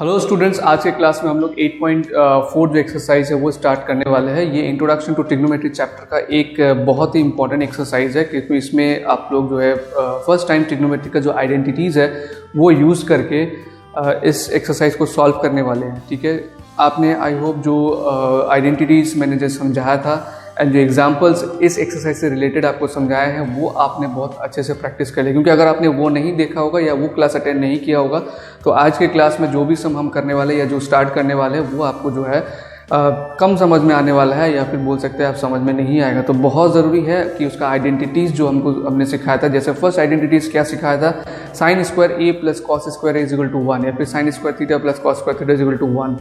Hello students, आज के class में हम लोग 8.4 जो एक्सरसाइज है वो स्टार्ट करने वाले हैं। ये इंट्रोडक्शन टू ट्रिग्नोमेट्री चैप्टर का एक बहुत ही इंपॉर्टेंट एक्सरसाइज है, क्योंकि इसमें आप लोग जो है फर्स्ट टाइम ट्रिग्नोमेट्री का जो आइडेंटिटीज़ है वो यूज़ करके इस एक्सरसाइज को सॉल्व करने वाले हैं। ठीक है, आपने आई होप जो आइडेंटिटीज़ मैंने जैसे समझाया था एंड जो एग्जाम्पल्स इस एक्सरसाइज से रिलेटेड आपको समझाए हैं वो आपने बहुत अच्छे से प्रैक्टिस कर लिया, क्योंकि अगर आपने वो नहीं देखा होगा या वो क्लास अटेंड नहीं किया होगा तो आज के क्लास में जो भी सम हम करने वाले या जो स्टार्ट करने वाले हैं वो आपको जो है कम समझ में आने वाला है, या फिर बोल सकते हैं आप समझ में नहीं आएगा। तो बहुत ज़रूरी है कि उसका आइडेंटिटीज़ जो हमने सिखाया था, जैसे फर्स्ट आइडेंटिटीज़ क्या सिखाया था, sine square A plus cos square A is equal to 1, या फिर sine square theta plus cos square theta is equal to 1।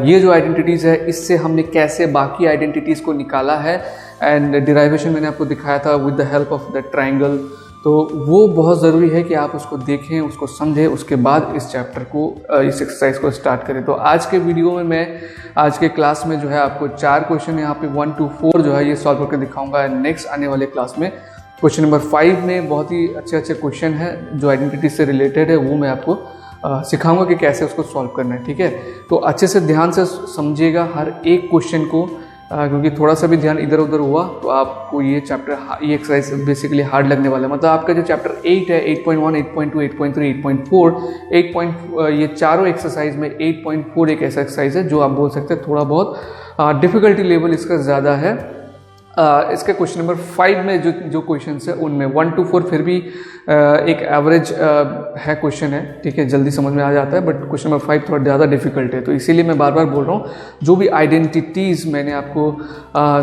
ये जो आइडेंटिटीज़ है इससे हमने कैसे बाकी आइडेंटिटीज़ को निकाला है एंड डिराइवेशन मैंने आपको दिखाया था with the help of the triangle. तो वो बहुत ज़रूरी है कि आप उसको देखें, उसको समझें, उसके बाद इस चैप्टर को इस एक्सरसाइज को स्टार्ट करें। तो आज के वीडियो में मैं आज के क्लास में जो है आपको 4 क्वेश्चन यहाँ पे 1 to 4 जो है ये सॉल्व करके दिखाऊंगा। नेक्स्ट आने वाले क्लास में क्वेश्चन नंबर 5 में बहुत ही अच्छे क्वेश्चन है जो आइडेंटिटी से रिलेटेड है, वो मैं आपको सिखाऊंगा कि कैसे उसको सॉल्व करना है। ठीक है, तो अच्छे से ध्यान से समझिएगा हर एक क्वेश्चन को, क्योंकि थोड़ा सा भी ध्यान इधर उधर हुआ तो आपको ये चैप्टर ये एक्सरसाइज बेसिकली हार्ड लगने वाला है। मतलब आपका जो चैप्टर 8 है, 8.1, 8.2, 8.3, 8.4, ये चारों एक्सरसाइज में 8.4 एक ऐसा एक्सरसाइज है जो आप बोल सकते हैं थोड़ा बहुत डिफिकल्टी लेवल इसका ज़्यादा है। इसके क्वेश्चन नंबर 5 में जो क्वेश्चन है उनमें 1 to 4 फिर भी एक एवरेज है क्वेश्चन है। ठीक है, जल्दी समझ में आ जाता है, बट क्वेश्चन नंबर 5 थोड़ा ज़्यादा डिफिकल्ट है। तो इसीलिए मैं बार बार बोल रहा हूँ, जो भी आइडेंटिटीज़ मैंने आपको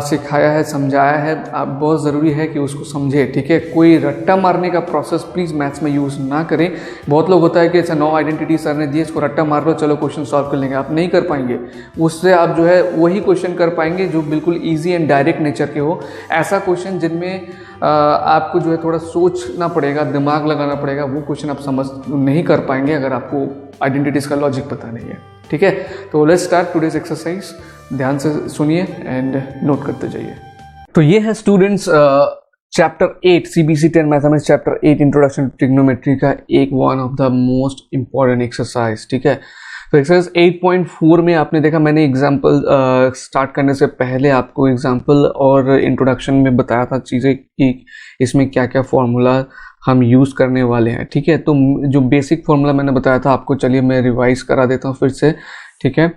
सिखाया है, समझाया है, आप बहुत ज़रूरी है कि उसको समझें। ठीक है, कोई रट्टा मारने का प्रोसेस प्लीज़ मैथ्स में यूज़ ना करें। बहुत लोग होता है कि अच्छा 9 आइडेंटिटी सर ने दिए, इसको रट्टा मार लो, चलो क्वेश्चन सॉल्व कर लेंगे। आप नहीं कर पाएंगे, उससे आप जो है वही क्वेश्चन कर पाएंगे जो बिल्कुल ईजी एंड डायरेक्ट नेचर के हो। ऐसा क्वेश्चन जिनमें आपको जो है थोड़ा सोचना पड़ेगा, दिमाग लगाना पड़ेगा, वो क्वेश्चन आप समझ नहीं कर पाएंगे अगर आपको आइडेंटिटीज का लॉजिक पता नहीं है। ठीक है, तो लेट्स स्टार्ट टुडेज एक्सरसाइज। ध्यान से सुनिए एंड नोट करते जाइए। तो ये है students chapter 8 CBC 10 mathematics chapter 8 introduction to trigonometry का एक one of the most important exercise. ठीक है, तो एक्सरसाइज 8.4 में आपने देखा, मैंने एग्जाम्पल स्टार्ट करने से पहले आपको एग्जाम्पल और इंट्रोडक्शन में बताया था चीज़ें कि इसमें क्या क्या फॉर्मूला हम यूज़ करने वाले हैं। ठीक है, तो जो बेसिक फॉर्मूला मैंने बताया था आपको, चलिए मैं रिवाइज करा देता हूँ फिर से। ठीक है,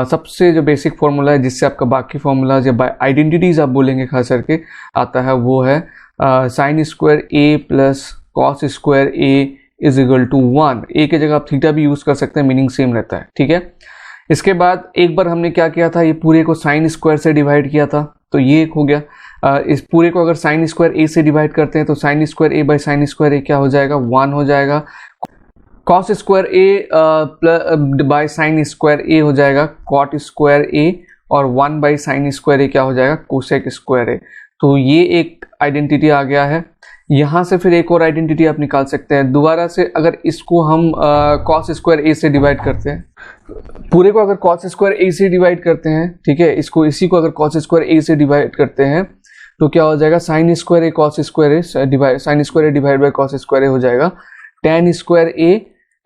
सबसे जो बेसिक फॉर्मूला है जिससे आपका बाकी फॉर्मूला या आइडेंटिटीज़ आप बोलेंगे खास करके आता है, वो है sine square A plus cos square A is equal to 1। A की जगह आप थीटा भी यूज़ कर सकते हैं, मीनिंग सेम रहता है। ठीक है, इसके बाद एक बार हमने क्या किया था, ये पूरे को साइन स्क्वायर से डिवाइड किया था, तो ये एक हो गया। इस पूरे को अगर साइन स्क्वायर ए से डिवाइड करते हैं तो sine square A by sine square A क्या हो जाएगा, 1 हो जाएगा। Cos square A by sine square A हो जाएगा कॉट स्क्वायर ए, और 1 बाई साइन स्क्वायर ए क्या हो जाएगा, कोसेक स्क्वायर ए। तो ये एक आइडेंटिटी आ गया है। यहाँ से फिर एक और आइडेंटिटी आप निकाल सकते हैं दोबारा से। अगर इसको हम कॉस स्क्वायर ए से डिवाइड करते हैं, पूरे को अगर कॉस स्क्वायर ए से डिवाइड करते हैं, ठीक है, इसी को अगर कॉस स्क्वायर ए से डिवाइड करते हैं तो क्या हो जाएगा, sine square A cos square A, sine square A divide by cos square A हो जाएगा tan square A,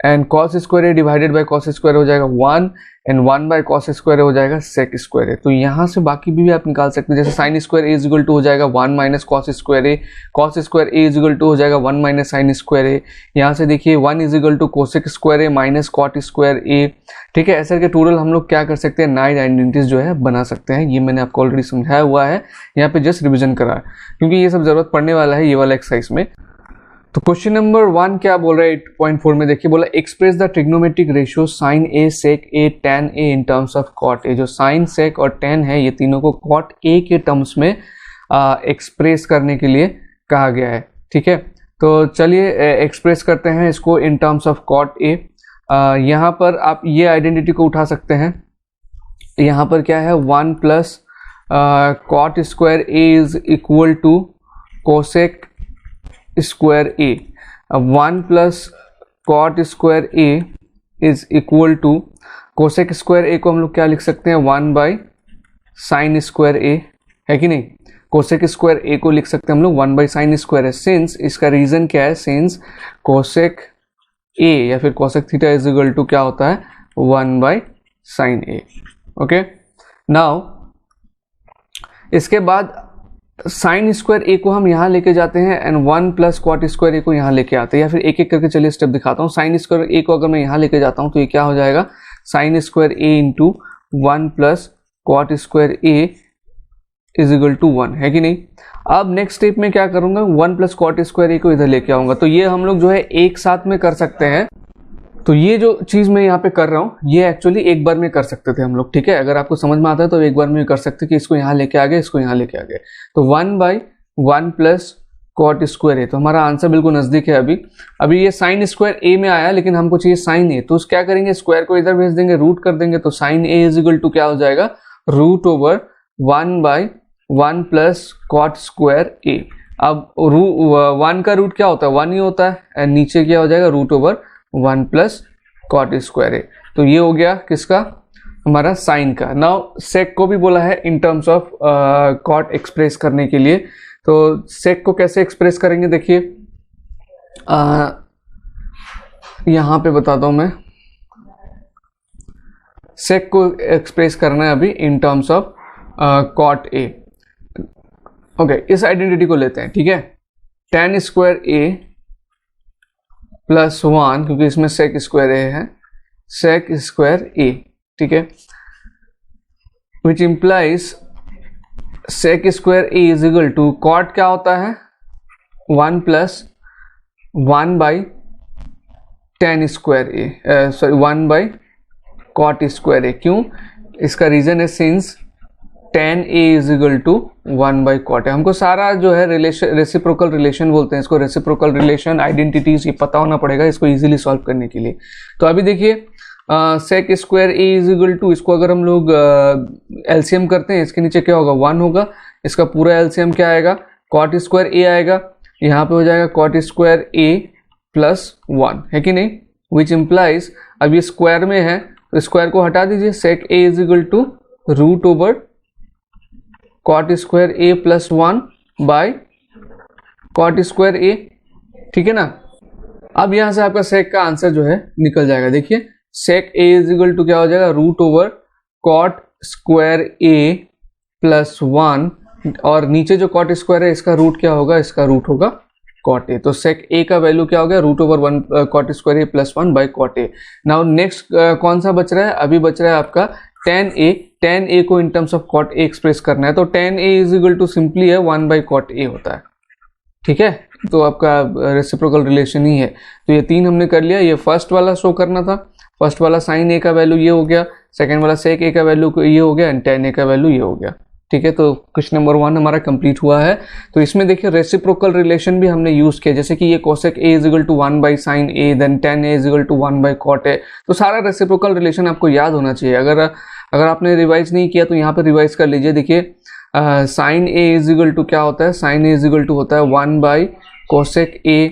and cos square A divided by cos square हो जाएगा 1, एंड 1 बाई कॉस स्क्वायर हो जाएगा सेक स्क्वायर ए। तो यहाँ से बाकी भी आप निकाल सकते हैं, जैसे sine square A is equal to हो जाएगा 1 minus cos square A, cos square A is equal to हो जाएगा 1 माइनस साइन स्क्वायर ए। यहाँ से देखिए 1 is equal to cosec square A minus cot square A. ठीक है, ऐसे करके टोटल हम लोग क्या कर सकते हैं, 9 आइडेंटिटीज जो है बना सकते हैं। ये मैंने आपको ऑलरेडी समझाया हुआ है, यहाँ पे जस्ट रिविजन करा है, क्योंकि ये सब जरूरत पड़ने वाला है ये वाला एक्सरसाइज में। तो क्वेश्चन नंबर 1 क्या बोल रहा है 8.4 में, देखिए बोला express the trigonometric ratio sine A sec A tan A in terms of cot A. जो साइन सेक और टैन है ये तीनों को कॉट ए के टर्म्स में एक्सप्रेस करने के लिए कहा गया है। ठीक है, तो चलिए एक्सप्रेस करते हैं इसको in terms of cot A. यहाँ पर आप ये आइडेंटिटी को उठा सकते हैं। यहाँ पर क्या है, 1 plus cot square A is equal to cosec square A. 1 plus cot square A is equal to cosec square A को हम लोग क्या लिख सकते हैं, 1 बाई साइन स्क्वायर ए, है कि नहीं। कोसेक स्क्वायर ए को लिख सकते हैं हम लोग 1 बाई साइन स्क्वायर है। सिंस इसका रीजन क्या है, सिंस कोसेक ए या फिर cosec theta is equal to क्या होता है 1 by sine A. Okay, now इसके बाद साइन स्क्वायर ए को हम यहाँ लेके जाते हैं and 1 plus cot square A को यहाँ लेके आते हैं, या फिर एक एक करके चलिए स्टेप दिखाता हूँ। साइन स्क्वायर ए को अगर मैं यहाँ लेके जाता हूँ तो ये क्या हो जाएगा sine square A into 1 plus cot square A is equal to 1, है कि नहीं। अब नेक्स्ट स्टेप में क्या करूंगा 1 प्लस कॉट स्क्वायर ए को इधर लेके आऊंगा, तो ये हम लोग जो है एक साथ में कर सकते हैं। तो ये जो चीज मैं यहाँ पे कर रहा हूँ ये एक्चुअली एक बार में कर सकते थे हम लोग, ठीक है। अगर आपको समझ में आता है तो एक बार में कर सकते कि इसको यहाँ लेके आ गए, इसको यहाँ लेके आ गए, तो 1 by 1 plus cot square A. तो हमारा आंसर बिल्कुल नजदीक है। अभी ये साइन स्क्वायर ए में आया लेकिन हमको चाहिए साइन ए, तो क्या करेंगे स्क्वायर को इधर भेज देंगे, रूट कर देंगे, तो sine A is equal to क्या हो जाएगा root over 1 by 1 plus cot square A. अब 1 का रूट क्या होता है 1 ही होता है, एंड नीचे क्या हो जाएगा root over 1 plus cot square A. तो ये हो गया किसका हमारा साइन का। नाउ सेक को भी बोला है in terms of cot express करने के लिए, तो सेक को कैसे एक्सप्रेस करेंगे देखिए यहां पे बताता हूं मैं। सेक को एक्सप्रेस करना है अभी in terms of cot A. Okay, इस आइडेंटिटी को लेते हैं, ठीक है। tan स्क्वायर ए प्लस 1, क्योंकि इसमें सेक स्क्वायर ए है, सेक स्क्वायर ए, ठीक है, which implies sec square A is equal to cot क्या होता है 1 plus 1 by tan square A, sorry 1 by cot square A. क्यों, इसका रीजन है since tan a is equal to 1 by cot है। हमको सारा जो है रिलेशन रेसिप्रोकल रिलेशन बोलते हैं इसको, रेसिप्रोकल रिलेशन आइडेंटिटीज ये पता होना पड़ेगा इसको इजीली सॉल्व करने के लिए। तो अभी देखिए sec square A is equal to, इसको अगर हम लोग एलसीएम करते हैं इसके नीचे क्या होगा 1 होगा, इसका पूरा एलसीएम क्या आएगा कॉट स्क्वायर ए आएगा, यहाँ पे हो जाएगा कॉट स्क्वायर ए प्लस 1, है कि नहीं, विच इम्प्लाइज अब ये स्क्वायर में है तो स्क्वायर को हटा दीजिए, sec A is equal to root over cot square A plus 1 by cot square A, ठीक है ना। अब यहां से आपका सेक का आंसर जो है निकल जाएगा। देखिए सेक ए इज इक्वल टू क्या हो जाएगा root over cot square A plus 1, और नीचे जो कॉट स्क्वायर है इसका रूट क्या होगा, इसका रूट होगा कॉट ए। तो सेक ए का वैल्यू क्या हो गया root over 1 cot square A plus 1 by cot A. Now next कौन सा बच रहा है, अभी बच रहा है आपका tan a। tan a को in terms of cot a express करना है, तो tan a is equal to simply है 1 बाई cot a होता है, ठीक है। तो आपका रेसिप्रोकल रिलेशन ही है। तो ये 3 हमने कर लिया, ये फर्स्ट वाला शो करना था, फर्स्ट वाला साइन a का वैल्यू ये हो गया, सेकेंड वाला सेक a का वैल्यू ये हो गया, एंड tan a का वैल्यू ये हो गया, ठीक है। तो क्वेश्चन नंबर 1 हमारा कंप्लीट हुआ है। तो इसमें देखिए रेसिप्रोकल रिलेशन भी हमने यूज किया, जैसे कि ये cosec a is equal to 1 by sine a, then tan a is equal to 1 by cot a। तो सारा रेसिप्रोकल रिलेशन आपको याद होना चाहिए। अगर आपने रिवाइज नहीं किया तो यहाँ पे रिवाइज कर लीजिए। देखिए sine a is equal to क्या होता है, sine a is equal to होता है 1 बाई कोसेक a,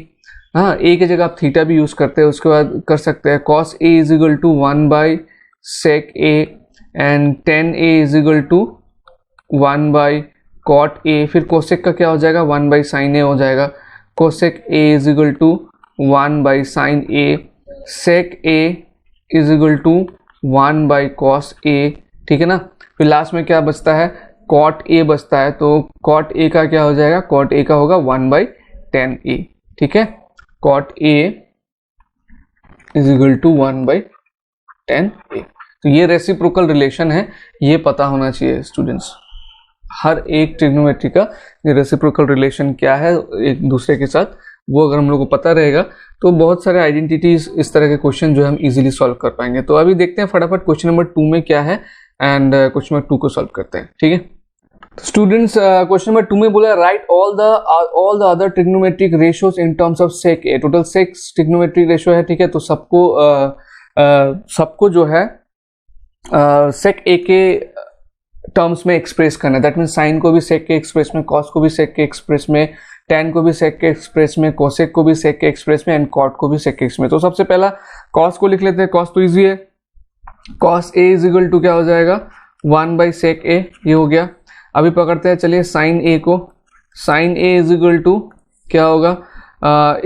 हाँ a की जगह आप थीटा भी यूज करते हैं, उसके बाद कर सकते हैं cos a is equal to 1 by sec a, and tan a is equal to 1 by cot a, फिर कोसेक का क्या हो जाएगा 1 बाई साइन a हो जाएगा, cosec a is equal to 1 by sine a, sec a is equal to 1 by cos a, ठीक है ना। फिर लास्ट में क्या बचता है कॉट a बचता है, तो कॉट a का क्या हो जाएगा, कॉट a का होगा 1 बाई tan a, ठीक है। Cot a is equal to 1 by tan a। तो ये रेसिप्रोकल रिलेशन है, ये पता होना चाहिए स्टूडेंट्स। हर एक ट्रिग्नोमेट्री का ये रेसिप्रोकल रिलेशन क्या है एक दूसरे के साथ, वो अगर हम लोग को पता रहेगा तो बहुत सारे आइडेंटिटीज इस तरह के क्वेश्चन जो है हम इजीली सॉल्व कर पाएंगे। तो अभी देखते हैं फटाफट क्वेश्चन नंबर 2 में क्या है, एंड क्वेश्चन नंबर 2 को सॉल्व करते हैं, ठीक है। तो स्टूडेंट्स क्वेश्चन नंबर 2 में बोला write all the other trigonometric ratios in terms of sec A. Total 6 trigonometric ratio है, ठीक है। तो सबको जो है सेक ए के टर्म्स में एक्सप्रेस करना है। दैट मीन साइन को भी सेक के एक्सप्रेस में, कॉस को भी सेक के एक्सप्रेस में, tan को भी सेक के एक्सप्रेस में, कोसेक को भी सेक के एक्सप्रेस में, एंड कॉट को भी सेक के एक्सप्रेस में। तो सबसे पहला कॉस को लिख लेते हैं। कॉस तो इजी है, cos a is equal to क्या हो जाएगा 1 बाई सेक a, ये हो गया। अभी पकड़ते हैं चलिए साइन a को, sine a is equal to क्या होगा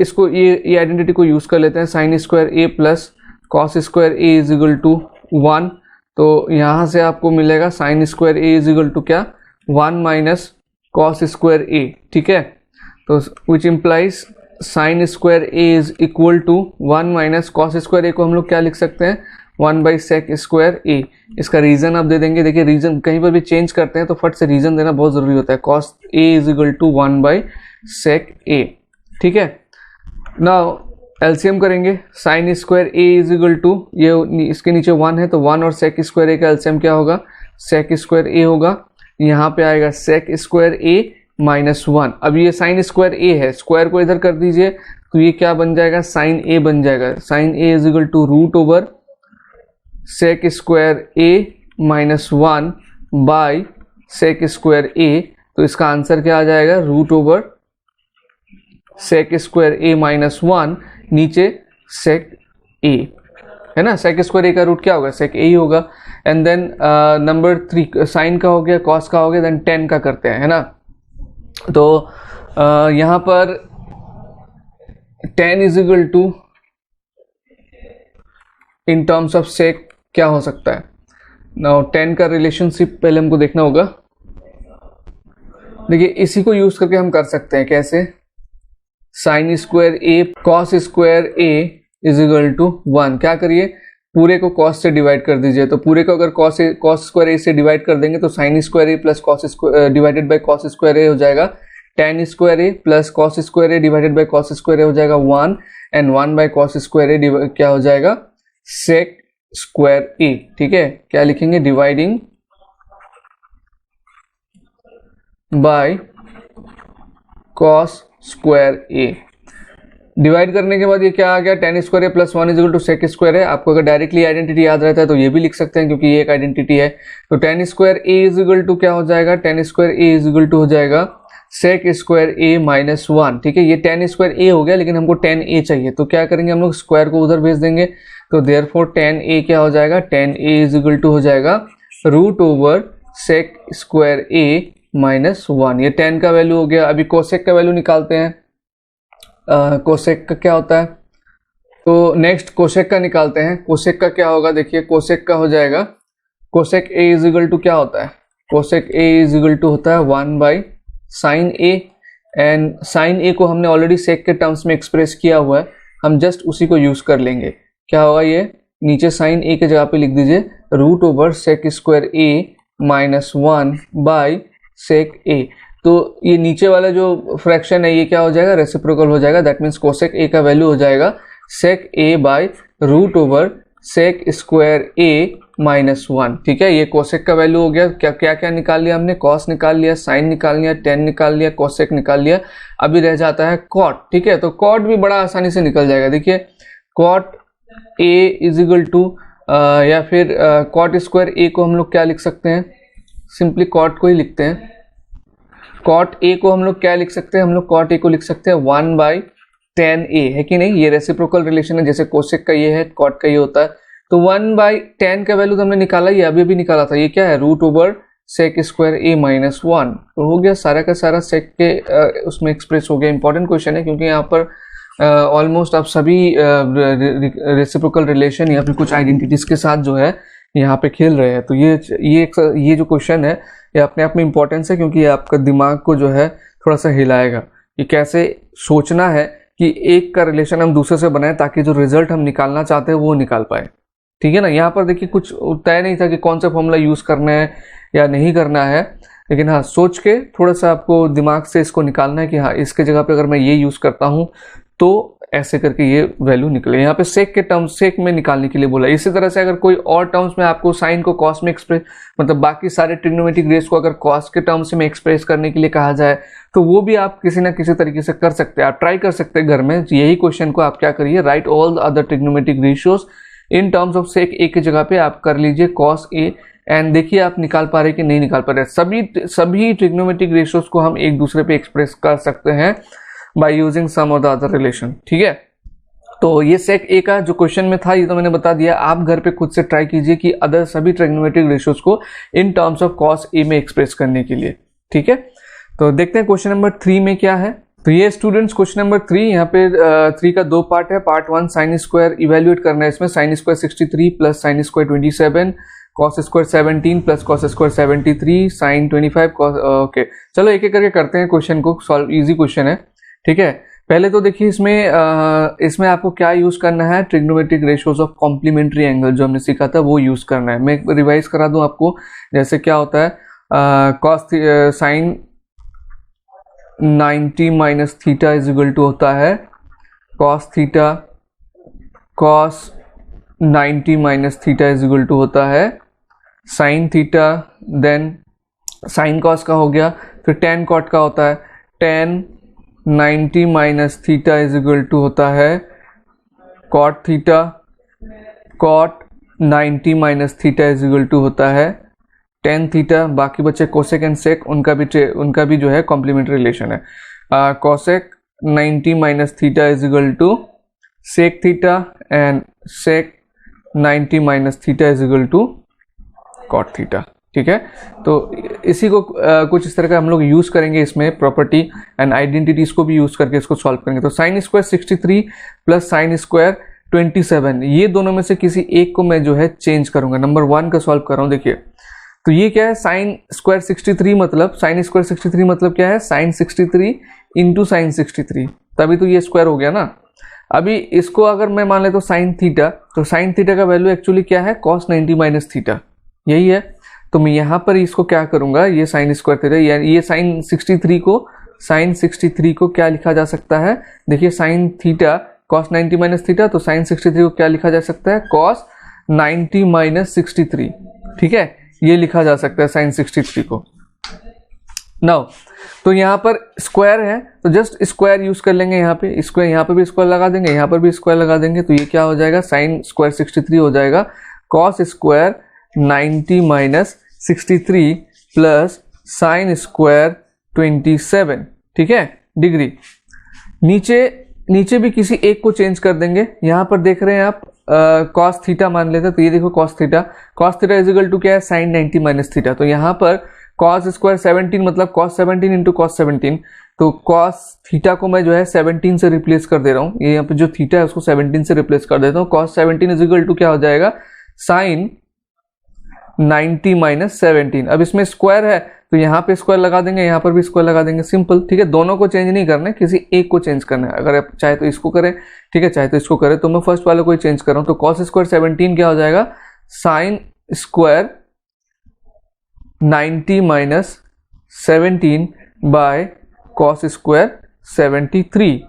इसको ये आइडेंटिटी को यूज़ कर लेते हैं, sine square A plus cos square A is equal to 1। तो यहाँ से आपको मिलेगा sine square A is equal to क्या, 1 माइनस कॉस स्क्वायर ए, ठीक है। तो which implies sine square A is equal to 1 minus cos square A को हम लोग क्या लिख सकते हैं, 1 बाई सेक स्क्वायर ए। इसका रीजन आप दे देंगे, देखिए रीजन कहीं पर भी चेंज करते हैं तो फट से रीजन देना बहुत जरूरी होता है। Cos A is equal to 1 by sec A, ठीक है। नाउ एलसीएम करेंगे, sine square A is equal to, ये इसके नीचे 1 है तो 1 और सेक स्क्वायर ए का एलसीएम क्या होगा, सेक स्क्वायर ए होगा। यहाँ पे आएगा सेक स्क्वायर ए माइनस 1। अब ये साइन स्क्वायर ए है, स्क्वायर को इधर कर दीजिए तो ये क्या बन जाएगा, साइन ए बन जाएगा। Sine A is equal to root over sec square A minus 1 by sec square A. तो इसका आंसर क्या आ जाएगा, root over sec square A minus 1 नीचे सेक ए, है ना। सेक स्क्वायर ए का रूट क्या होगा, सेक ए ही होगा। एंड देन नंबर 3 साइन का हो गया, कॉस का हो गया, देन टेन का करते हैं, है ना। तो यहाँ पर tan is equal to in terms of sec क्या हो सकता है। नाउ टेन का रिलेशनशिप पहले हमको देखना होगा। देखिए इसी को यूज करके हम कर सकते हैं, कैसे, sine square A cos square A is equal to 1। क्या करिए, पूरे को कॉस से डिवाइड कर दीजिए। तो पूरे को अगर कॉस स्क्वायर ए से डिवाइड कर देंगे तो sine square A plus cos square divided by cos square A हो जाएगा, tan square A plus cos square A divided by cos square A हो जाएगा 1, and 1 by cos square A क्या हो जाएगा, सेक स्क्वायर ए, ठीक है। क्या लिखेंगे, dividing by cos square A. Divide करने के बाद ये क्या आ गया, tan square A plus 1 is equal to sec square है। आपको अगर डायरेक्टली आइडेंटिटी याद रहता है तो ये भी लिख सकते हैं क्योंकि ये एक आइडेंटिटी है। तो tan square A is equal to क्या हो जाएगा, tan square A is equal to हो जाएगा सेक स्क्वायर ए माइनस 1, ठीक है। ये टेन स्क्वायर ए हो गया लेकिन हमको टेन ए चाहिए, तो क्या करेंगे हम लोग, स्क्वायर को उधर भेज देंगे। तो देयरफॉर टेन ए क्या हो जाएगा, tan A is equal to हो जाएगा root over sec square A minus 1। ये 10 का वैल्यू हो गया। अभी कोसेक का वैल्यू निकालते हैं। कोसेक का क्या होता है, तो नेक्स्ट कोसेक का निकालते हैं। कोसेक का क्या होगा, देखिए कोसेक का हो जाएगा, cosec A is equal to क्या होता है, cosec A is equal to होता है 1 by sine A, and sine A को हमने ऑलरेडी सेक के टर्म्स में एक्सप्रेस किया हुआ है, हम जस्ट उसी को यूज कर लेंगे। क्या होगा, ये नीचे साइन ए के जगह पे लिख दीजिए root over sec square A minus 1 by sec A. तो ये नीचे वाला जो फ्रैक्शन है ये क्या हो जाएगा, रेसिप्रोकल हो जाएगा। दैट मीन्स कोसेक ए का वैल्यू हो जाएगा sec A by root over sec square A minus 1, ठीक है। ये कोसेक का वैल्यू हो गया। क्या क्या क्या निकाल लिया हमने, कॉस निकाल लिया, साइन निकाल लिया, टेन निकाल लिया, कोसेक निकाल लिया। अभी रह जाता है कॉट, ठीक है। तो कॉट भी बड़ा आसानी से निकल जाएगा। देखिए cot A is equal to या फिर कॉट स्क्वायर ए को हम लोग क्या लिख सकते हैं, सिंपली कॉट को ही लिखते हैं। कॉट ए को हम लोग क्या लिख सकते हैं, हम लोग कॉट ए को लिख सकते हैं 1 बाई टेन ए, है कि नहीं। ये रेसिप्रोकल रिलेशन है, जैसे कोसेक का ये है, कॉट का ये होता है। तो 1 बाई टेन का वैल्यू तो हमने निकाला, ये अभी अभी निकाला था। ये क्या है, root over sec square A minus 1। तो हो गया सारा का सारा सेक के उसमें एक्सप्रेस हो गया। इंपॉर्टेंट क्वेश्चन है क्योंकि यहाँ पर ऑलमोस्ट आप सभी रेसिप्रोकल रिलेशन या फिर कुछ आइडेंटिटीज के साथ जो है यहाँ पे खेल रहे हैं। तो ये जो क्वेश्चन है ये अपने आप में इम्पोर्टेंस है क्योंकि ये आपका दिमाग को जो है थोड़ा सा हिलाएगा कि कैसे सोचना है कि एक का रिलेशन हम दूसरे से बनाएं ताकि जो रिजल्ट हम निकालना चाहते हैं वो निकाल पाए, ठीक है ना। यहाँ पर देखिए कुछ तय नहीं था कि कौन सा फॉर्मूला यूज करना है या नहीं करना है, लेकिन हाँ सोच के थोड़ा सा आपको दिमाग से इसको निकालना है कि हाँ इसके जगह पे अगर मैं ये यूज करता हूँ तो ऐसे करके ये वैल्यू निकले। यहाँ पे सेक के टर्म सेक में निकालने के लिए बोला। इसी तरह से अगर कोई और टर्म्स में आपको साइन को कॉस में एक्सप्रेस, मतलब बाकी सारे ट्रिग्नोमेट्रिक रेस को अगर कॉस के टर्म्स में एक्सप्रेस करने के लिए कहा जाए तो वो भी आप किसी ना किसी तरीके से कर सकते हैं। आप ट्राई कर सकते हैं घर में यही क्वेश्चन को आप क्या करिए, write all other trigonometric ratios in terms of sec A की जगह पे आप कर लीजिए कॉस ए, एंड देखिए आप निकाल पा रहे कि नहीं निकाल पा रहे। सभी ट्रिग्नोमेट्रिक रेशियोज को हम एक दूसरे पे एक्सप्रेस कर सकते हैं by using some of the other relation, ठीक है। तो ये सेक ए का जो क्वेश्चन में था ये तो मैंने बता दिया। आप घर पे खुद से ट्राई कीजिए कि अदर सभी ट्रिग्नोमेट्रिक रेशियोज को in terms of cos A में एक्सप्रेस करने के लिए, ठीक है। तो देखते हैं क्वेश्चन नंबर 3 में क्या है। तो ये स्टूडेंट्स क्वेश्चन नंबर 3, यहाँ पे 3 का 2 पार्ट है। पार्ट 1 साइन स्क्वायर इवेल्युएट करना है, इसमें sine square 63 plus sine square 27 cos square 17 plus cos square 73 sine 25 cos. Okay, चलो एक एक करके करते हैं क्वेश्चन को सॉल्व। इजी क्वेश्चन है, ठीक है। पहले तो देखिए इसमें आपको क्या यूज करना है, trigonometric ratios of complementary angle जो हमने सीखा था वो यूज करना है। मैं रिवाइज करा दूं आपको, जैसे क्या होता है cos sine 90 minus theta is equal to होता है cos theta, cos 90 minus theta is equal to होता है sine theta, then sine cos का हो गया, फिर टेन कॉट का होता है tan 90 minus theta is equal to होता है cot theta, cot 90 minus theta is equal to होता है टेन थीटा। बाकी बच्चे कोसेक एंड सेक, उनका भी जो है कॉम्प्लीमेंट्री रिलेशन है। Cosec 90 minus theta is equal to sec theta and sec 90 minus theta is equal to cot theta, ठीक है। तो इसी को कुछ इस तरह का हम लोग यूज करेंगे इसमें, प्रॉपर्टी एंड आइडेंटिटीज को भी यूज करके इसको सॉल्व करेंगे। तो sine square 63 plus sine square 27, ये दोनों में से किसी एक को मैं जो है चेंज करूंगा। नंबर 1 का सॉल्व कर रहा हूं। देखिए तो ये क्या है, साइन स्क्वायर 63 मतलब साइन स्क्वायर 63 मतलब क्या है, साइन 63 इंटू साइन 63, तभी तो ये स्क्वायर हो गया ना। अभी इसको अगर मैं मान लेता हूं साइन थीटा, तो साइन थीटा का वैल्यू एक्चुअली क्या है, कॉस 90 माइनस थीटा, यही है। तो मैं यहां पर इसको क्या करूंगा, ये साइन स्क्वायर थीटा, ये साइन 63 को क्या लिखा जा सकता है, देखिए sign theta cos 90 minus theta, तो साइन 63 को क्या लिखा जा सकता है, कॉस 90 माइनस 63, ठीक है, ये लिखा जा सकता है साइन 63 को। नाउ तो यहाँ पर स्क्वायर है तो जस्ट स्क्वायर यूज कर लेंगे, यहाँ पे स्क्वायर, यहाँ पर भी स्क्वायर लगा देंगे, यहाँ पर भी स्क्वायर लगा देंगे, तो ये क्या हो जाएगा, साइन स्क्वायर 63 हो जाएगा cos square 90 minus 63 plus sine square 27, ठीक है, डिग्री। नीचे भी किसी एक को चेंज कर देंगे। यहाँ पर देख रहे हैं आप कॉस थीटा मान लेते हैं, तो ये देखो cos theta is equal to क्या है, साइन 90 माइनस थीटा। तो यहाँ पर कॉस स्क्वायर 17 मतलब कॉस 17 इंटू कॉस 17, तो कॉस थीटा को मैं जो है 17 से रिप्लेस कर दे रहा हूँ, ये यहाँ पे जो थीटा है उसको 17 से रिप्लेस कर देता हूँ। कॉस 17 इज इक्वल टू क्या हो जाएगा, साइन 90 माइनस 17। अब इसमें स्क्वायर है तो यहाँ पे स्क्वायर लगा देंगे, यहाँ पर भी स्क्वायर लगा देंगे, सिंपल, ठीक है। दोनों को चेंज नहीं करना है, किसी एक को चेंज करना है। अगर आप चाहे तो इसको करें, ठीक है, चाहे तो इसको करें, तो मैं फर्स्ट वाले को ही चेंज कर रहा हूं। तो कॉस स्क्वायर 17 क्या हो जाएगा, sine square 90 minus 17 bye cos square 73।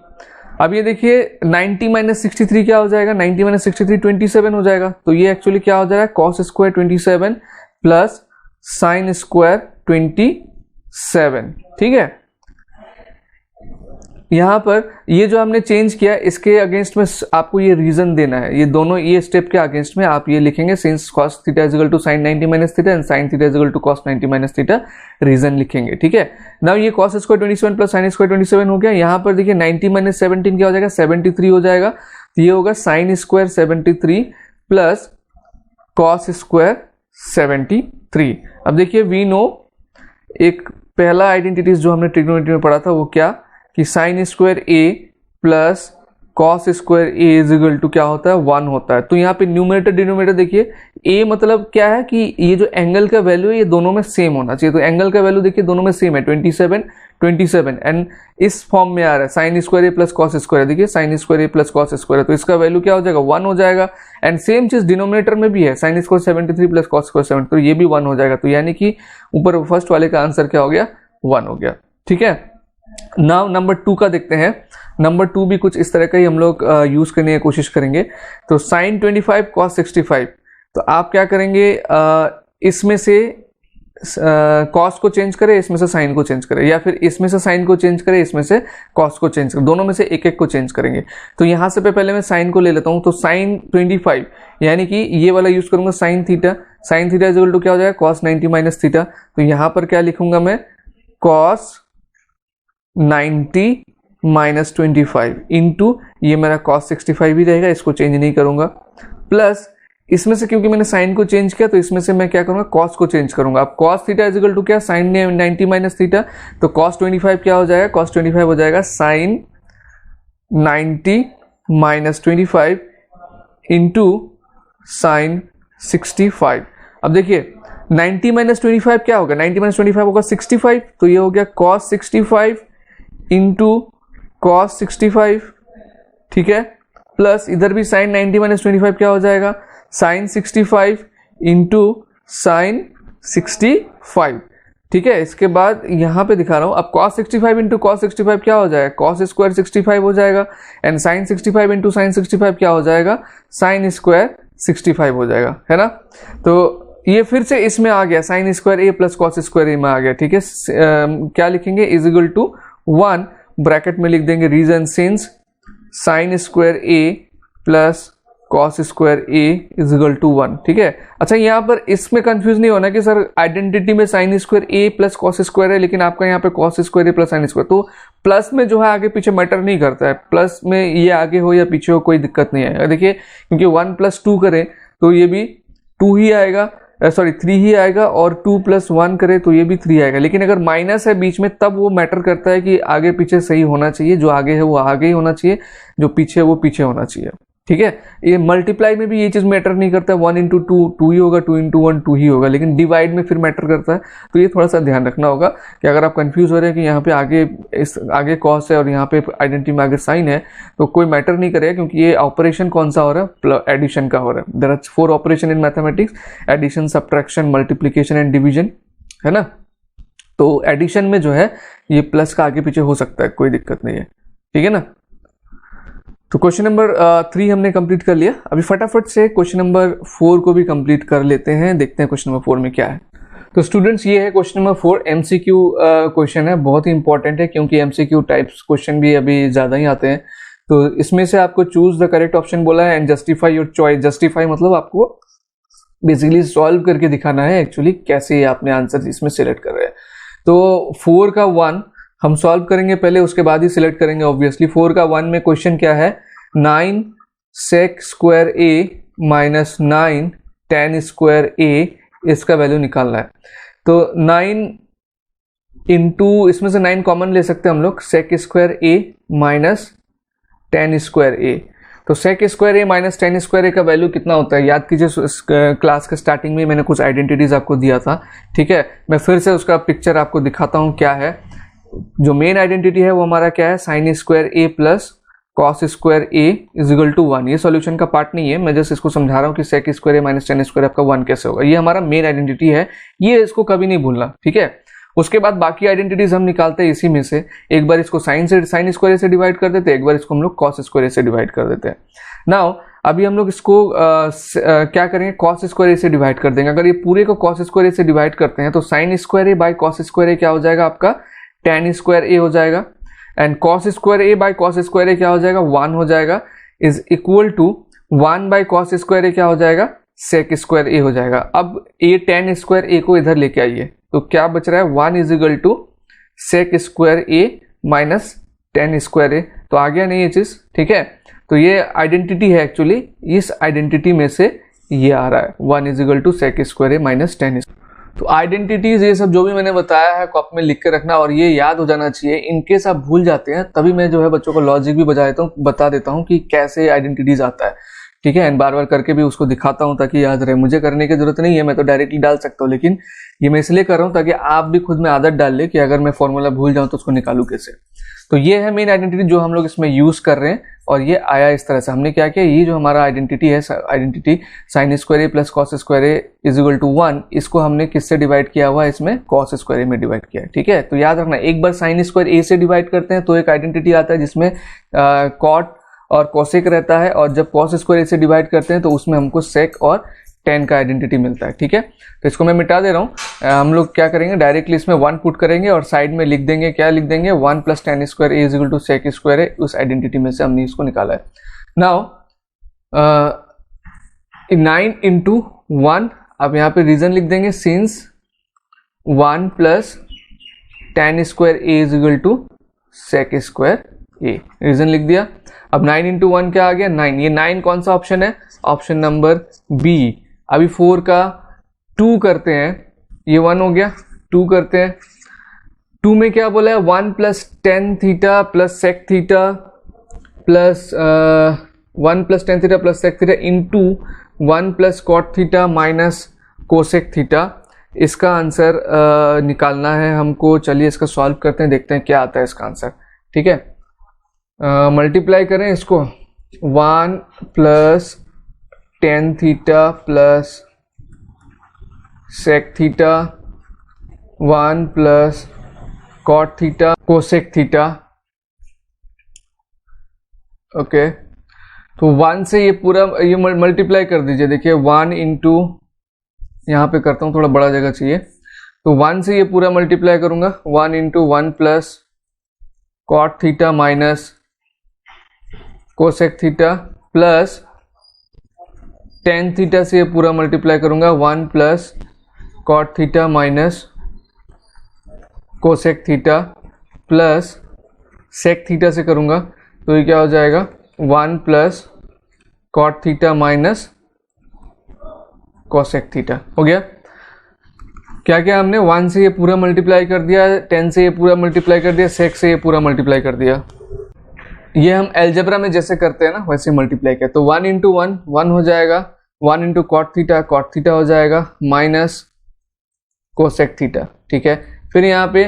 अब ये देखिए 90 माइनस 63 क्या हो जाएगा, 90 माइनस 63 27 हो जाएगा। तो ये एक्चुअली क्या हो जाएगा, cos square 27 plus sine square 27, ठीक है। यहां पर ये जो हमने चेंज किया इसके अगेंस्ट में आपको ये रीजन देना है, ये दोनों ये स्टेप के अगेंस्ट में आप ये लिखेंगे, since cos theta is equal to sin 90 minus theta and sin theta is equal to cos 90 minus theta, reason लिखेंगे, ठीक है। नाउ ये cos square 27 plus sin square 27 हो गया। यहां पर देखिए 90 माइनस 17 क्या हो जाएगा, 73 हो जाएगा। तो ये होगा sin square 73 plus cos square 73। अब देखिए वी नो, एक पहला आइडेंटिटीज जो हमने ट्रिग्नोमेट्री में पढ़ा था वो क्या, कि sine square A plus cos square A is equal to क्या होता है, 1 होता है। तो यहाँ पे न्यूमरेटर डिनोमिनेटर देखिए, ए मतलब क्या है कि ये जो एंगल का वैल्यू है ये दोनों में सेम होना चाहिए। तो एंगल का वैल्यू देखिए दोनों में सेम है, 27 एंड इस फॉर्म में आ रहा है sine square A plus cos square, देखिए sign square A plus cos square, तो इसका वैल्यू क्या हो जाएगा, 1 हो जाएगा। एंड सेम चीज डिनोमिनेटर में भी है, sine square 73 plus cos square 7, तो ये भी 1 हो जाएगा। तो यानी कि ऊपर फर्स्ट वाले का आंसर क्या हो गया, 1 हो गया, ठीक है। नाउ नंबर 2 का देखते हैं। नंबर 2 भी कुछ इस तरह का ही हम लोग यूज करने की कोशिश करेंगे। तो साइन 25 कॉस 65, तो आप क्या करेंगे, इसमें से कॉस को चेंज करें, इसमें से साइन को चेंज करें, या फिर इसमें से साइन को चेंज करें, इसमें से कॉस को चेंज करें, दोनों में से एक एक को चेंज करेंगे। तो यहां से पहले मैं साइन को ले लेता हूं। तो साइन 25 यानी कि ये वाला यूज करूंगा sine theta is equal to क्या हो जाएगा, कॉस 90 माइनस थीटा। तो यहां पर क्या लिखूंगा मैं, कॉस 90 माइनस 25 इंटू ये मेरा कॉस 65 भी रहेगा, इसको चेंज नहीं करूंगा, प्लस इसमें से क्योंकि मैंने साइन को चेंज किया तो इसमें से मैं क्या करूंगा, कॉस को चेंज करूंगा। अब cos theta is equal to क्या, साइन 90 माइनस थीटा, तो कॉस 25 क्या हो जाएगा, कॉस 25 हो जाएगा साइन 90 माइनस 25 इंटू साइन 65। अब देखिए 90 माइनस 25 क्या होगा, 90 माइनस 25 होगा 65, तो ये हो गया cos 65 इंटू cos 65, ठीक है, प्लस इधर भी साइन 90 माइनस 25 क्या हो जाएगा, साइन 65 इंटू साइन 65, ठीक है। इसके बाद यहाँ पे दिखा रहा हूँ, अब cos 65 इंटू cos 65 क्या हो जाएगा, cos स्क्वायर 65 हो जाएगा, एंड साइन 65 इंटू साइन 65 क्या हो जाएगा, साइन स्क्वायर 65 हो जाएगा, है ना। तो ये फिर से इसमें आ गया, sign square A plus cos square ए में आ गया, ठीक है। क्या लिखेंगे, इज इक्वल टू 1 ब्रैकेट में लिख देंगे reason since sine square A plus cos square A is equal to 1, ठीक है। अच्छा यहाँ पर इसमें कंफ्यूज नहीं होना कि सर आइडेंटिटी में sign square A plus cos square है, लेकिन आपका यहाँ पे cos square A plus sine square, तो प्लस में जो है आगे पीछे मैटर नहीं करता है, प्लस में ये आगे हो या पीछे हो कोई दिक्कत नहीं है। देखिए क्योंकि 1 प्लस 2 करें तो ये भी 2 ही आएगा, सॉरी 3 ही आएगा, और 2 प्लस 1 करे तो ये भी 3 आएगा, लेकिन अगर माइनस है बीच में तब वो मैटर करता है कि आगे पीछे सही होना चाहिए, जो आगे है वो आगे ही होना चाहिए, जो पीछे है वो पीछे होना चाहिए, ठीक है। ये मल्टीप्लाई में भी ये चीज मैटर नहीं करता है, 1 इंटू 2 2 ही होगा, 2 इंटू 1 2 ही होगा, लेकिन डिवाइड में फिर मैटर करता है। तो ये थोड़ा सा ध्यान रखना होगा कि अगर आप कंफ्यूज हो रहे हैं कि यहाँ पे आगे कॉस है और यहाँ पे आइडेंटिटी में आगे साइन है, तो कोई मैटर नहीं करेगा, क्योंकि ये ऑपरेशन कौन सा हो रहा है, एडिशन का हो रहा है। There are 4 operation in mathematics, addition, subtraction, multiplication and division, है ना। तो एडिशन में जो है ये प्लस का आगे पीछे हो सकता है, कोई दिक्कत नहीं है, ठीक है ना। तो क्वेश्चन नंबर 3 हमने कंप्लीट कर लिया। अभी फटाफट से क्वेश्चन नंबर 4 को भी कंप्लीट कर लेते हैं, देखते हैं क्वेश्चन नंबर 4 में क्या है। तो स्टूडेंट्स ये है क्वेश्चन नंबर 4, एमसीक्यू क्वेश्चन है, बहुत ही इंपॉर्टेंट है क्योंकि एमसीक्यू टाइप्स क्वेश्चन भी अभी ज़्यादा ही आते हैं। तो इसमें से आपको चूज द करेक्ट ऑप्शन बोला है and justify your choice. Justify मतलब आपको बेसिकली सॉल्व करके दिखाना है एक्चुअली कैसे आपने आंसर इसमें सिलेक्ट कर रहे हैं। तो 4 का 1 हम सॉल्व करेंगे पहले, उसके बाद ही सिलेक्ट करेंगे ऑब्वियसली। 4 का 1 में क्वेश्चन क्या है, 9 sec square A minus 9 tan square A, इसका वैल्यू निकालना है। तो 9 इंटू, इसमें से 9 कॉमन ले सकते हैं हम लोग, sec square A minus tan square A. तो sec square A minus tan square A का वैल्यू कितना होता है, याद कीजिए क्लास के स्टार्टिंग में मैंने कुछ आइडेंटिटीज आपको दिया था, ठीक है। मैं फिर से उसका पिक्चर आपको दिखाता हूँ क्या है। जो मेन आइडेंटिटी है वो हमारा क्या है, sine square A plus cos square A is equal to 1। ये सॉल्यूशन का पार्ट नहीं है, मैं जस्ट इसको समझा रहा हूँ कि sec square A minus tan square आपका 1 कैसे होगा। ये हमारा मेन आइडेंटिटी है, ये इसको कभी नहीं भूलना, ठीक है। उसके बाद बाकी आइडेंटिटीज हम निकालते हैं इसी में से। एक बार इसको साइन स्क्वायर से डिवाइड कर देते हैं, एक बार इसको हम लोग कॉस स्क्वायर से डिवाइड कर देते हैं। नाउ अभी हम लोग इसको क्या करेंगे, कॉस स्क्वायर से डिवाइड कर देंगे। अगर ये पूरे को कॉस स्क्वायर से डिवाइड करते हैं तो sine square A by cos square A क्या हो जाएगा आपका, tan स्क्वायर ए हो जाएगा, and cos square A by cos square A क्या हो जाएगा, 1 हो जाएगा, is equal to 1 by cos square A क्या हो जाएगा, sec स्क्वायर ए हो जाएगा। अब ये tan स्क्वायर ए को इधर लेके आइए, तो क्या बच रहा है, 1 is equal to sec square A minus tan square A. तो आ गया नहीं ये चीज, ठीक है। तो ये आइडेंटिटी है एक्चुअली, इस आइडेंटिटी में से ये आ रहा है 1 is equal to sec square A minus tan। तो आइडेंटिटीज ये सब जो भी मैंने बताया है कॉपी में लिख के रखना, और ये याद हो जाना चाहिए। इनकेस आप भूल जाते हैं तभी मैं जो है बच्चों को लॉजिक भी बता देता हूँ कि कैसे आइडेंटिटीज आता है, ठीक है। एंड बार बार करके भी उसको दिखाता हूँ ताकि याद रहे। मुझे करने की जरूरत नहीं है, मैं तो डायरेक्टली डाल सकता हूँ, लेकिन ये मैं इसलिए कर रहा हूँ ताकि आप भी खुद में आदत डाल ले कि अगर मैं फॉर्मूला भूल जाऊँ तो उसको निकालूं कैसे। तो ये है मेन आइडेंटिटी जो हम लोग इसमें यूज कर रहे हैं, और ये आया इस तरह से। हमने क्या किया, ये जो हमारा आइडेंटिटी है, identity sine square A plus cos square A is equal to 1, इसको हमने किससे डिवाइड किया हुआ है, इसमें कॉस स्क्वायर ए में डिवाइड किया है, ठीक है। तो याद रखना, एक बार साइन स्क्वायर ए से डिवाइड करते हैं तो एक आइडेंटिटी आता है जिसमें कॉट और कोसेक रहता है, और जब कॉस स्क्वायर ए से डिवाइड करते हैं तो उसमें हमको सेक और tan का आइडेंटिटी मिलता है, ठीक है। तो इसको मैं मिटा दे रहा हूँ। हम लोग क्या करेंगे, डायरेक्टली इसमें 1 पुट करेंगे और साइड में लिख देंगे, क्या लिख देंगे, 1 plus tan square A is equal to sec square A. उस आइडेंटिटी में से हमने इसको निकाला है। नाउ 9 इंटू 1, अब यहाँ पे रीजन लिख देंगे, since 1 plus tan square A is equal to sec square A, reason लिख दिया। अब 9 इंटू 1 क्या आ गया 9, ये 9 कौन सा ऑप्शन है, ऑप्शन नंबर बी। अभी 4 का 2 करते हैं, ये 1 हो गया, 2 करते हैं, 2 में क्या बोला है 1 plus tan theta plus sec theta plus 1 plus tan theta plus sec theta into 1 plus cot theta minus cosec theta. इसका आंसर निकालना है हमको। चलिए इसका सॉल्व करते हैं, देखते हैं क्या आता है इसका आंसर। ठीक है, मल्टीप्लाई करें इसको, 1 plus tan theta plus sec theta 1 plus cot theta cosec theta. Okay, तो 1 से ये पूरा ये मल्टीप्लाई कर दीजिए। देखिए 1 इंटू, यहाँ पे करता हूँ, थोड़ा बड़ा जगह चाहिए, तो 1 से ये पूरा मल्टीप्लाई करूंगा, 1 into 1 plus cot theta minus cosec theta plus tan theta से ये पूरा मल्टीप्लाई करूंगा, 1 plus cot theta minus cosec theta plus sec theta से करूंगा, तो ये क्या हो जाएगा 1 plus cot theta minus cosec theta. हो गया। क्या क्या हमने 1 से ये पूरा मल्टीप्लाई कर दिया, 10 से ये पूरा मल्टीप्लाई कर दिया, सेक से ये पूरा मल्टीप्लाई कर दिया। ये हम एल्जेब्रा में जैसे करते हैं ना वैसे मल्टीप्लाई किया, तो 1 इंटू 1 1 हो जाएगा, 1 इंटू कॉट थीटा हो जाएगा माइनस कोसेक थीटा। ठीक है, फिर यहाँ पे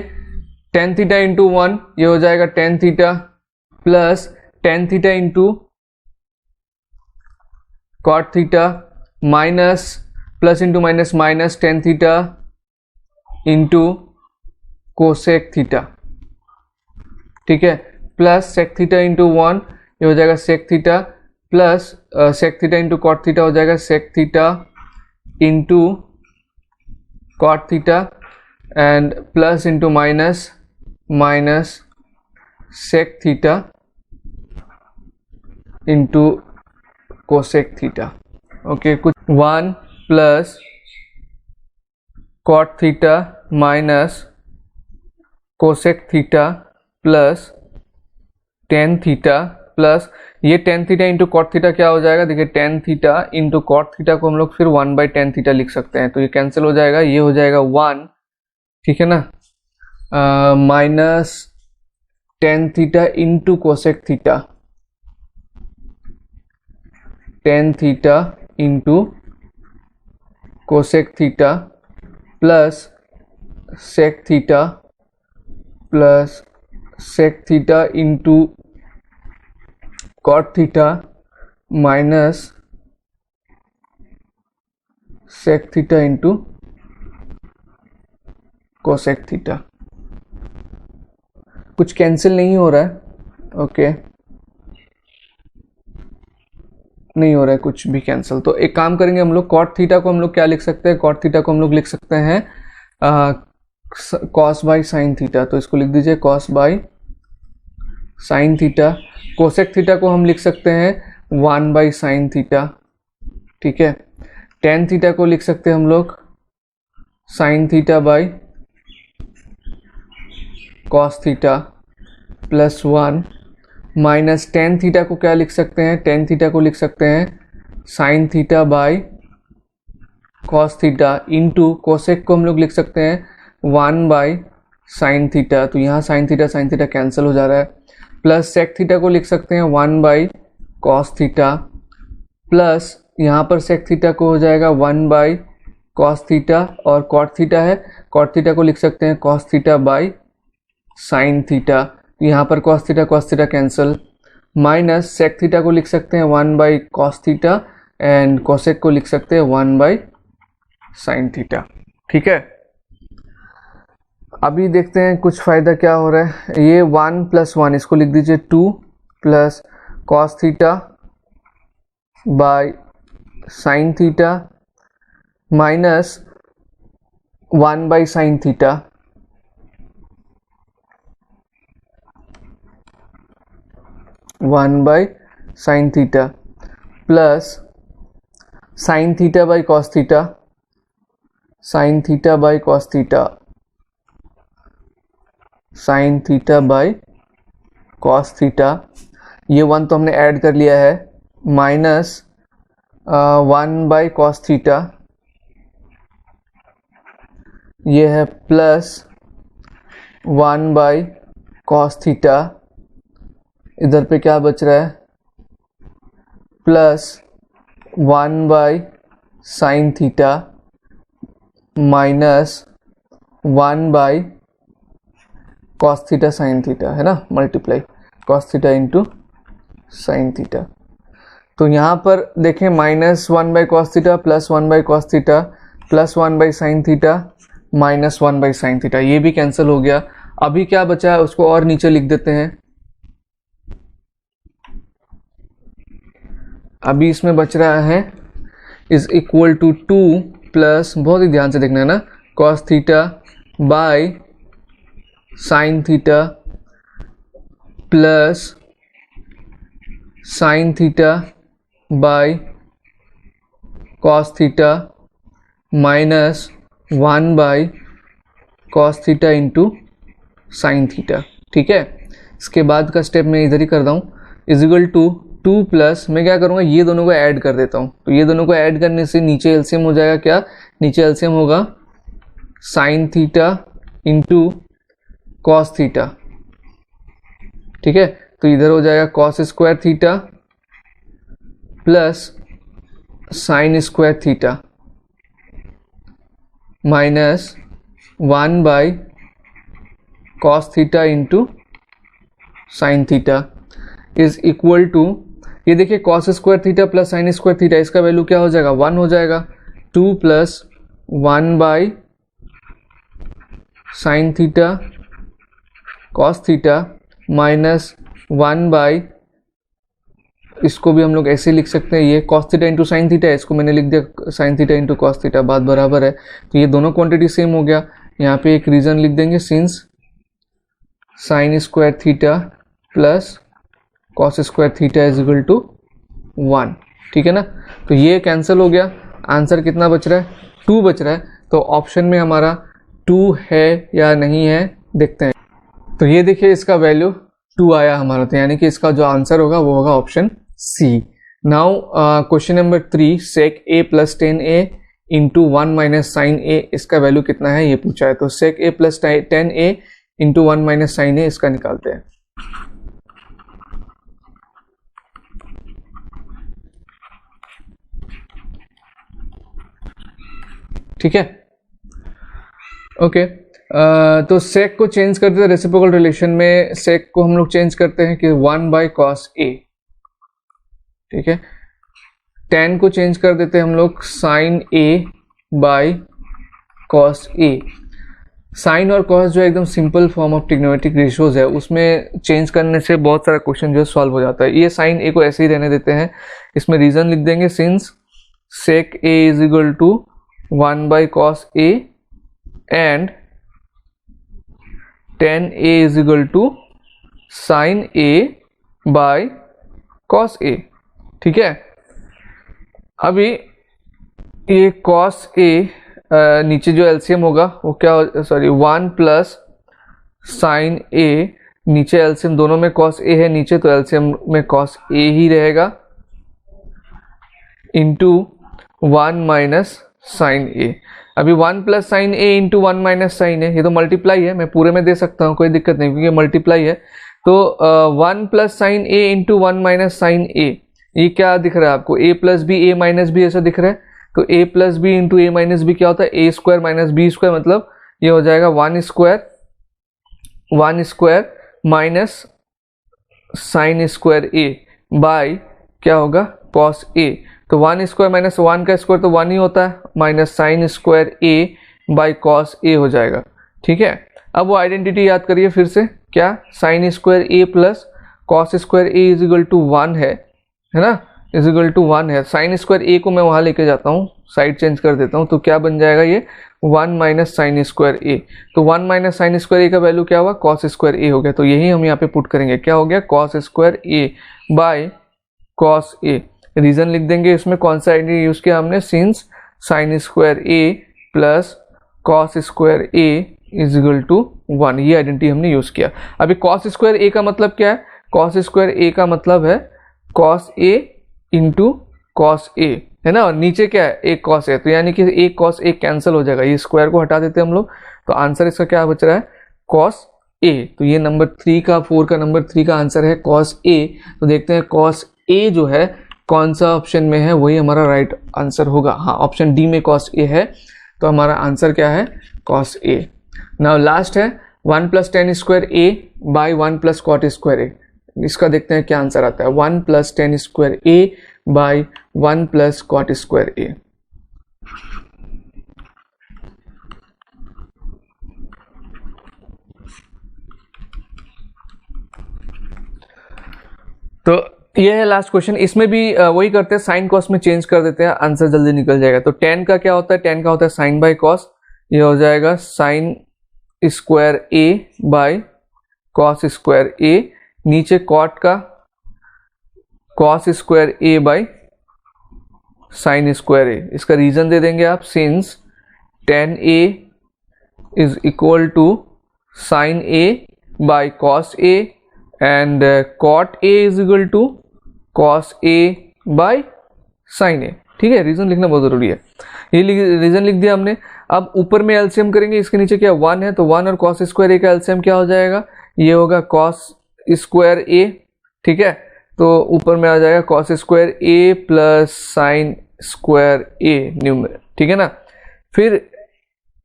टेन थीटा इंटू 1 ये हो जाएगा tan theta plus tan theta into cot theta minus plus into minus minus ten theta into cosec theta. ठीक है, प्लस सेक थीटा इंटू 1 ये हो जाएगा sec theta plus sec theta into cot theta हो जाएगा sec theta into cot theta and plus into minus minus sec theta into cosec theta. Okay, कुछ 1 plus cot theta minus cosec theta plus tan theta plus ये tan theta into cot theta क्या हो जाएगा, देखिए tan theta into cot theta को हम लोग फिर 1 बाई टेन थीटा लिख सकते हैं, तो ये कैंसिल हो जाएगा, ये हो जाएगा 1। ठीक है ना, minus ten theta into cosec theta, ten theta into cosec theta plus sec theta into cot theta minus sec theta into cosec theta. कुछ कैंसिल नहीं हो रहा है। ओके, नहीं हो रहा है कुछ भी कैंसिल, तो एक काम करेंगे हम लोग, कॉट थीटा को हम लोग क्या लिख सकते हैं, कॉट थीटा को हम लोग लिख सकते हैं कॉस बाई साइन थीटा, तो इसको लिख दीजिए cos by sine theta. Cosec theta को हम लिख सकते हैं 1 बाई साइन थीटा। ठीक है, टेन थीटा को लिख सकते हैं हम लोग sine theta by cos theta plus 1 minus tan theta को क्या लिख सकते हैं, टेन थीटा को लिख सकते हैं sine theta by cos theta into cosec को हम लोग लिख सकते हैं 1 बाई साइन थीटा, तो यहाँ साइन थीटा कैंसिल हो जा रहा है, प्लस सेक थीटा को लिख सकते हैं 1 बाई कॉस थीटा प्लस यहाँ पर सेक थीटा को हो जाएगा 1 बाई कॉस थीटा और कॉट थीटा है, कॉट थीटा को लिख सकते हैं cos theta by sine theta, यहाँ पर cos theta cancel, minus sec theta को लिख सकते हैं 1 by cos theta and cosec को लिख सकते हैं 1 बाई साइन थीटा। ठीक है, अभी देखते हैं कुछ फ़ायदा क्या हो रहा है। ये 1 प्लस 1 इसको लिख दीजिए 2 plus cos theta by sine theta minus 1 by sine theta 1 by sine theta plus sine theta by cos theta, sine theta by cos theta, sine theta by cos theta, ये 1 तो हमने ऐड कर लिया है, minus 1 by cos theta, ये है plus 1 by cos theta, इधर पे क्या बच रहा है, plus 1 by sine theta minus 1 by cos theta sine theta, है ना, multiply cos theta into sine theta. तो यहाँ पर देखें minus 1 by cos theta plus 1 by cos theta plus 1 by sine theta minus 1 by sine theta, ये भी cancel हो गया। अभी क्या बचा है उसको और नीचे लिख देते हैं। अभी इसमें बच रहा है इज इक्वल टू 2 प्लस, बहुत ही ध्यान से देखना है ना, cos theta by sine theta plus sine theta by cos theta minus 1 by cos theta into sine theta. ठीक है, इसके बाद का स्टेप मैं इधर ही कर रहा हूँ, इजिकल टू 2 प्लस, मैं क्या करूँगा ये दोनों को ऐड कर देता हूँ। तो ये दोनों को ऐड करने से नीचे एलसीएम हो जाएगा, क्या नीचे एलसीएम होगा sine theta into cos theta. ठीक है, तो इधर हो जाएगा cos square theta plus sine square theta minus 1 by cos theta into sine theta is equal to, ये देखिए cos square theta plus sine square theta, इसका वैल्यू क्या हो जाएगा 1 हो जाएगा, 2 plus 1 by sine theta cos theta minus 1 by, इसको भी हम लोग ऐसे लिख सकते हैं, ये cos theta into sine theta है, इसको मैंने लिख दिया sign theta into cos theta, बात बराबर है। तो ये दोनों क्वांटिटी सेम हो गया। यहाँ पे एक रीजन लिख देंगे, since sine square theta plus cos square theta is equal to 1। ठीक है ना, तो ये कैंसिल हो गया। आंसर कितना बच रहा है, 2 बच रहा है। तो ऑप्शन में हमारा 2 है या नहीं है देखते हैं। तो ये देखिए इसका वैल्यू 2 आया हमारा, तो यानी कि इसका जो आंसर होगा वो होगा option C. Now question number 3, sec A plus 10a into 1 minus sine A, इसका वैल्यू कितना है ये पूछा है। तो sec A plus 10a into 1 minus sine A, इसका निकालते हैं। ठीक है, ओके। तो सेक को चेंज करते हैं रेसिप्रोकल रिलेशन में, सेक को हम लोग चेंज करते हैं कि 1 बाई कॉस ए। ठीक है, tan को चेंज कर देते हैं हम लोग sine A by cos A. Sine और कॉस जो है एकदम simple form of trigonometric ratios है, उसमें चेंज करने से बहुत सारा क्वेश्चन जो है सॉल्व हो जाता है। ये साइन ए को ऐसे ही रहने देते हैं, इसमें रीजन लिख देंगे, since sec A is equal to 1 by cos A and tan a is equal to sin a by cos a। ठीक है, अभी ये cos a नीचे जो एलसीएम होगा वो क्या, सॉरी 1 प्लस साइन a, नीचे एलसीएम दोनों में cos a है नीचे, तो एलसीएम में cos a ही रहेगा इंटू 1 माइनस साइन a। अभी 1 plus sine A into 1 minus sine A, ये तो मल्टीप्लाई है, मैं पूरे में दे सकता हूँ, कोई दिक्कत नहीं, क्योंकि मल्टीप्लाई है। तो 1 plus sine A into 1 minus sine A, ये क्या दिख रहा है आपको, ए प्लस बी ए माइनस बी ऐसा दिख रहा है। तो ए प्लस बी इंटू ए माइनस बी क्या होता है, ए स्क्वायर माइनस बी स्क्वायर, मतलब ये हो जाएगा 1 square minus sine square A by क्या होगा कॉस ए। तो 1 स्क्वायर माइनस 1 का स्क्वायर तो 1 ही होता है, minus sine square A by cos A हो जाएगा। ठीक है, अब वो आइडेंटिटी याद करिए फिर से, क्या sine square A plus cos square A is equal to 1 है ना, इज इक्वल टू 1 है। साइन स्क्वायर ए को मैं वहाँ लेके जाता हूँ, साइड चेंज कर देता हूँ, तो क्या बन जाएगा ये 1 माइनस साइन स्क्वायर ए। तो 1 माइनस साइन स्क्वायर ए का वैल्यू क्या हुआ, कॉस स्क्वायर ए हो गया। तो यही हम यहाँ पे पुट करेंगे, क्या हो गया cos square A by cos A. Reason लिख देंगे, इसमें कौन सा आइडेंटिटी यूज किया हमने, since sine square A plus cos square A is equal to 1, ये आइडेंटिटी हमने यूज किया। अभी कॉस स्क्वायर ए का मतलब क्या है, कॉस स्क्वायर ए का मतलब है cos A into cos A, है ना, और नीचे क्या है एक कॉस ए, तो यानी कि एक कॉस ए कैंसिल हो जाएगा, ये स्क्वायर को हटा देते हैं हम लोग, तो आंसर इसका क्या बच रहा है कॉस ए। तो ये नंबर 3 का 4 का नंबर 3 का आंसर है कॉस ए। तो देखते हैं कॉस ए जो है कौन सा ऑप्शन में है, वही हमारा राइट आंसर होगा। हाँ, ऑप्शन डी में कॉस ए है, तो हमारा आंसर क्या है कॉस ए। नाउ लास्ट है 1 + tan square A by 1 + cot square A. इसका देखते हैं क्या आंसर आता है, 1 + tan square A by 1 + cot square A. तो ये है लास्ट क्वेश्चन। इसमें भी वही करते हैं, साइन कॉस में चेंज कर देते हैं, आंसर जल्दी निकल जाएगा। तो tan का क्या होता है, tan का होता है साइन बाई कॉस, ये हो जाएगा sine square A by cos square A. नीचे कॉट का cos square A by sine square A. इसका रीजन दे देंगे आप, since tan A is equal to sine A by cos A and cot a is equal to cos a by sine A. ठीक है, reason लिखना बहुत जरूरी है। ये रीजन लिख दिया हमने। अब ऊपर में एलसीएम करेंगे, इसके नीचे क्या 1 है, तो 1 और cos स्क्वायर ए का एलसीएम क्या हो जाएगा, ये होगा cos स्क्वायर ए। ठीक है, तो ऊपर में आ जाएगा cos square A plus sine square A numerator. ठीक है ना, फिर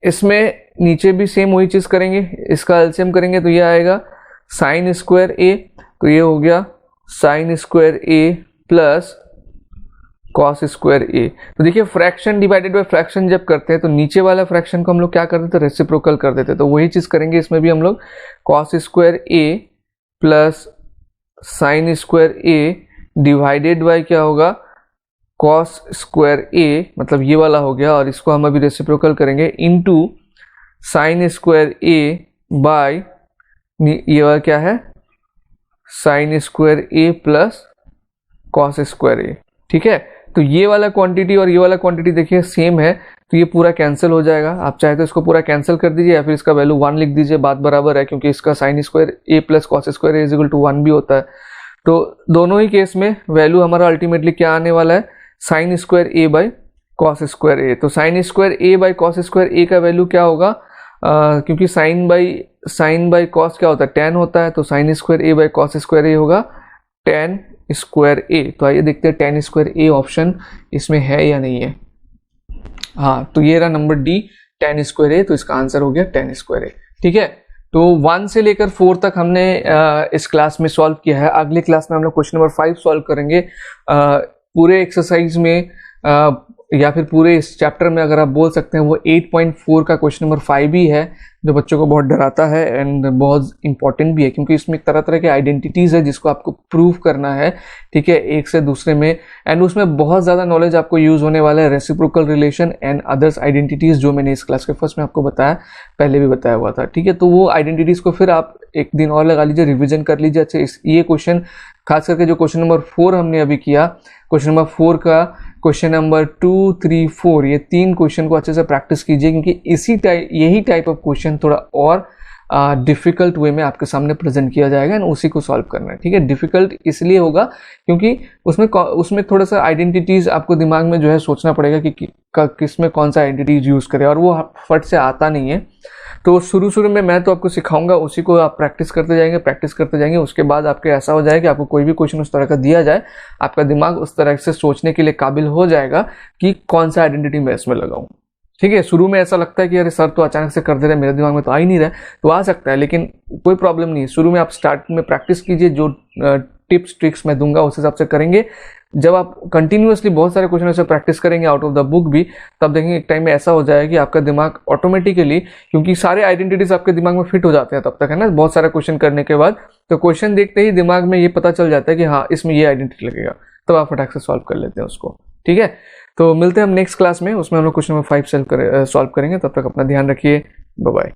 इसमें नीचे भी सेम वही चीज करेंगे, इसका एलसीएम करेंगे तो ये आएगा साइन स्क्वायर ए, तो ये हो गया sign square A plus cos square A. तो देखिए फ्रैक्शन डिवाइडेड बाय फ्रैक्शन जब करते हैं तो नीचे वाला फ्रैक्शन को हम लोग क्या कर देते हैं, रेसिप्रोकल कर देते हैं। तो वही चीज करेंगे इसमें भी हम लोग, cos square A plus sine square A divided bye क्या होगा कॉस स्क्वायर ए, मतलब ये वाला हो गया, और इसको हम अभी रेसिप्रोकल करेंगे into sine square A bye ये वाला क्या है sine square A plus cos square A. ठीक है, तो ये वाला क्वांटिटी और ये वाला क्वांटिटी देखिए सेम है, तो ये पूरा कैंसिल हो जाएगा। आप चाहे तो इसको पूरा कैंसिल कर दीजिए या फिर इसका वैल्यू 1 लिख दीजिए, बात बराबर है, क्योंकि इसका sine square A plus cos square A is equal to 1 भी होता है। तो दोनों ही केस में वैल्यू हमारा अल्टीमेटली क्या आने वाला है, sine square A by cos square A. तो sine square A by cos square A का वैल्यू क्या होगा, क्योंकि साइन बाई कॉस क्या होता है tan होता है, तो sine square A by cos square A होगा tan स्क्वायर ए। तो आइए देखते हैं tan स्क्वायर ए ऑप्शन इसमें है या नहीं है। हाँ, तो ये रहा number D tan square A, तो इसका आंसर हो गया tan स्क्वायर ए। ठीक है, तो 1 से लेकर 4 तक हमने इस क्लास में सॉल्व किया है। अगले क्लास में हम लोग क्वेश्चन नंबर 5 सॉल्व करेंगे। पूरे एक्सरसाइज में या फिर पूरे इस चैप्टर में अगर आप बोल सकते हैं वो 8.4 का क्वेश्चन नंबर 5 ही है, जो बच्चों को बहुत डराता है एंड बहुत इंपॉर्टेंट भी है, क्योंकि इसमें तरह तरह के आइडेंटिटीज है जिसको आपको प्रूव करना है। ठीक है, एक से दूसरे में, एंड उसमें बहुत ज़्यादा नॉलेज आपको यूज होने वाला है, reciprocal relation and others identities, जो मैंने इस क्लास के फर्स्ट में आपको बताया, पहले भी बताया हुआ था। ठीक है, तो वो आइडेंटिटीज को फिर आप एक दिन और लगा लीजिए, रिविजन कर लीजिए अच्छे। ये क्वेश्चन खास करके जो क्वेश्चन नंबर 4 हमने अभी किया, क्वेश्चन नंबर 4 का क्वेश्चन नंबर 2, 3, 4, ये 3 क्वेश्चन को अच्छे से प्रैक्टिस कीजिए, क्योंकि यही टाइप ऑफ क्वेश्चन थोड़ा और डिफिकल्ट वे में आपके सामने प्रेजेंट किया जाएगा एंड उसी को सॉल्व करना है। ठीक है, डिफिकल्ट इसलिए होगा क्योंकि उसमें थोड़ा सा आइडेंटिटीज आपको दिमाग में जो है सोचना पड़ेगा कि किस में कौन सा आइडेंटिटीज यूज करें, और वो फट से आता नहीं है। तो शुरू में मैं तो आपको सिखाऊंगा, उसी को आप प्रैक्टिस करते जाएंगे। उसके बाद आपके ऐसा हो जाएगा कि आपको कोई भी क्वेश्चन उस तरह का दिया जाए, आपका दिमाग उस तरह से सोचने के लिए काबिल हो जाएगा कि कौन सा आइडेंटिटी मैं इसमें लगाऊं। ठीक है, शुरू में ऐसा लगता है कि अरे सर तो अचानक से कर दे रहे, मेरे दिमाग में तो आ ही नहीं रहा, तो आ सकता है, लेकिन कोई प्रॉब्लम नहीं है। शुरू में आप स्टार्ट में प्रैक्टिस कीजिए, जो टिप्स ट्रिक्स मैं दूंगा उस हिसाब से करेंगे। जब आप कंटिन्यूअसली बहुत सारे क्वेश्चन से प्रैक्टिस करेंगे आउट ऑफ द बुक भी, तब देखेंगे एक टाइम में ऐसा हो जाएगा कि आपका दिमाग ऑटोमेटिकली, क्योंकि सारे आइडेंटिटीज आपके दिमाग में फिट हो जाते हैं तब तक, है ना, बहुत सारे क्वेश्चन करने के बाद, तो क्वेश्चन देखते ही दिमाग में ये पता चल जाता है कि हाँ इसमें ये आइडेंटिटी लगेगा, तब आप फटाक से सॉल्व कर लेते हैं उसको। ठीक है, तो मिलते हैं हम नेक्स्ट क्लास में, उसमें हम लोग क्वेश्चन नंबर 5 सॉल्व करेंगे। तब तक अपना ध्यान रखिए, बाय बाय।